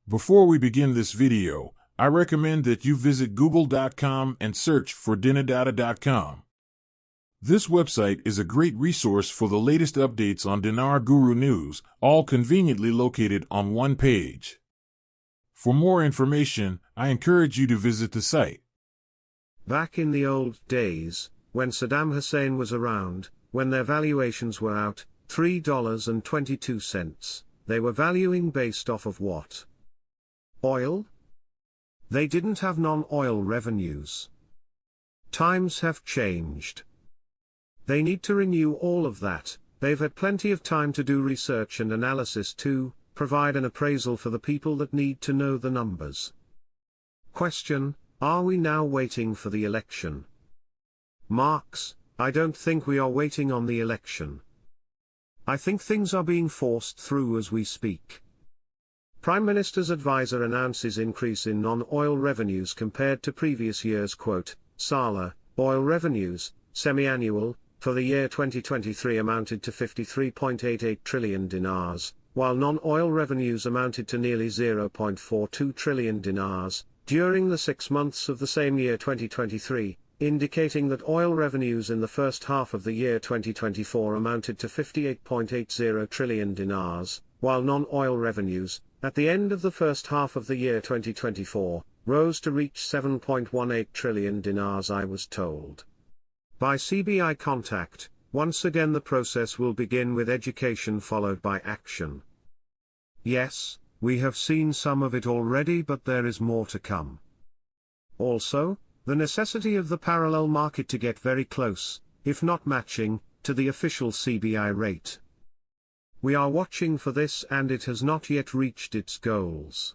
Before we begin this video, I recommend that you visit google.com and search for dinardata.com. This website is a great resource for the latest updates on Dinar Guru news, all conveniently located on one page. For more information, I encourage you to visit the site. Back in the old days, when Saddam Hussein was around, when their valuations were out, $3.22, they were valuing based off of what? Oil? They didn't have non-oil revenues. Times have changed. They need to renew all of that. They've had plenty of time to do research and analysis to provide an appraisal for the people that need to know the numbers. Question: are we now waiting for the election? Marx: I don't think we are waiting on the election. I think things are being forced through as we speak. Prime Minister's advisor announces increase in non-oil revenues compared to previous years. Quote, Sala, oil revenues, semi-annual, for the year 2023 amounted to 53.88 trillion dinars, while non-oil revenues amounted to nearly 0.42 trillion dinars, during the 6 months of the same year 2023, indicating that oil revenues in the first half of the year 2024 amounted to 58.80 trillion dinars, while non-oil revenues, at the end of the first half of the year 2024, rose to reach 7.18 trillion dinars. I was told by CBI contact, once again the process will begin with education followed by action. Yes, we have seen some of it already, but there is more to come. Also, the necessity of the parallel market to get very close, if not matching, to the official CBI rate. We are watching for this and it has not yet reached its goals.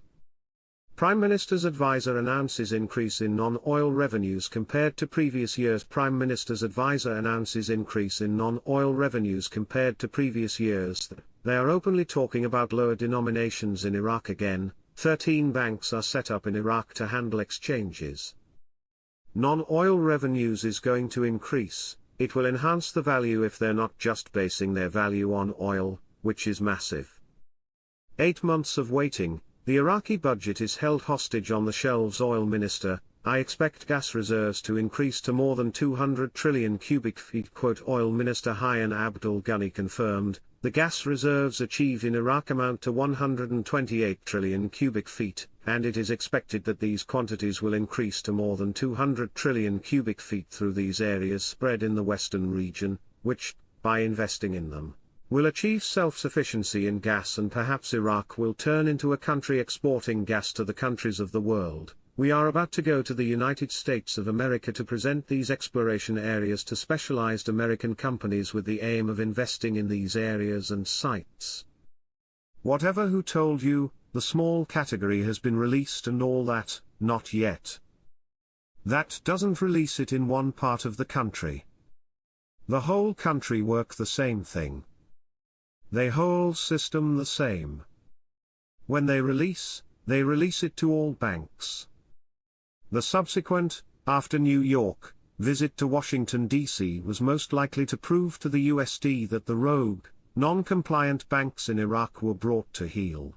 Prime Minister's advisor announces increase in non-oil revenues compared to previous years. Prime Minister's advisor announces increase in non-oil revenues compared to previous years. They are openly talking about lower denominations in Iraq again. 13 banks are set up in Iraq to handle exchanges. Non-oil revenues is going to increase. It will enhance the value if they're not just basing their value on oil, which is massive. 8 months of waiting, the Iraqi budget is held hostage on the shelves. Oil Minister: I expect gas reserves to increase to more than 200 trillion cubic feet. Quote, Oil Minister Hayan Abdul Ghani confirmed, the gas reserves achieved in Iraq amount to 128 trillion cubic feet, and it is expected that these quantities will increase to more than 200 trillion cubic feet through these areas spread in the western region, which, by investing in them, will achieve self-sufficiency in gas, and perhaps Iraq will turn into a country exporting gas to the countries of the world. We are about to go to the United States of America to present these exploration areas to specialized American companies with the aim of investing in these areas and sites. Whatever who told you, the small category has been released and all that, not yet. That doesn't release it in one part of the country. The whole country work the same thing. The whole system the same. When they release it to all banks. The subsequent, after New York, visit to Washington, D.C. was most likely to prove to the USD that the rogue, non-compliant banks in Iraq were brought to heel.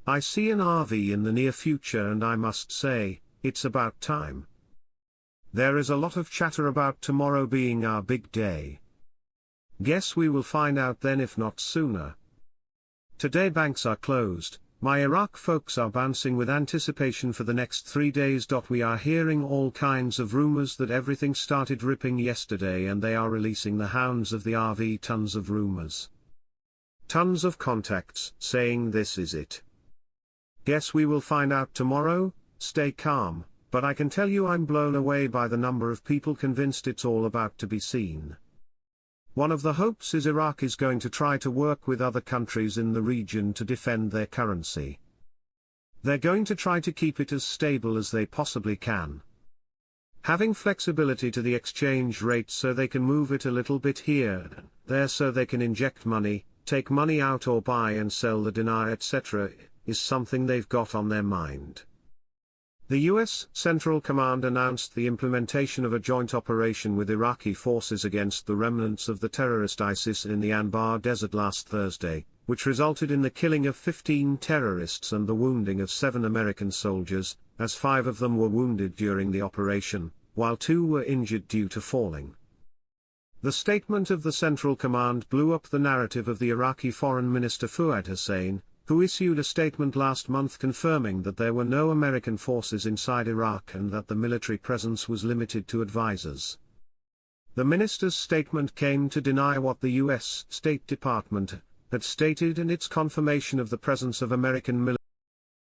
I see an RV in the near future, and I must say, it's about time. There is a lot of chatter about tomorrow being our big day. Guess we will find out then, if not sooner. Today banks are closed. My Iraq folks are bouncing with anticipation for the next 3 days. We are hearing all kinds of rumors that everything started ripping yesterday, and they are releasing the hounds of the RV tons of rumors. Tons of contacts saying this is it. Guess we will find out tomorrow. Stay calm, but I can tell you I'm blown away by the number of people convinced it's all about to be seen. One of the hopes is Iraq is going to try to work with other countries in the region to defend their currency. They're going to try to keep it as stable as they possibly can. Having flexibility to the exchange rate so they can move it a little bit here, there, so they can inject money, take money out or buy and sell the dinar, etc., is something they've got on their mind. The U.S. Central Command announced the implementation of a joint operation with Iraqi forces against the remnants of the terrorist ISIS in the Anbar Desert last Thursday, which resulted in the killing of 15 terrorists and the wounding of 7 American soldiers, as 5 of them were wounded during the operation, while 2 were injured due to falling. The statement of the Central Command blew up the narrative of the Iraqi Foreign Minister Fuad Hussein, who issued a statement last month confirming that there were no American forces inside Iraq and that the military presence was limited to advisors. The minister's statement came to deny what the U.S. State Department had stated in its confirmation of the presence of American military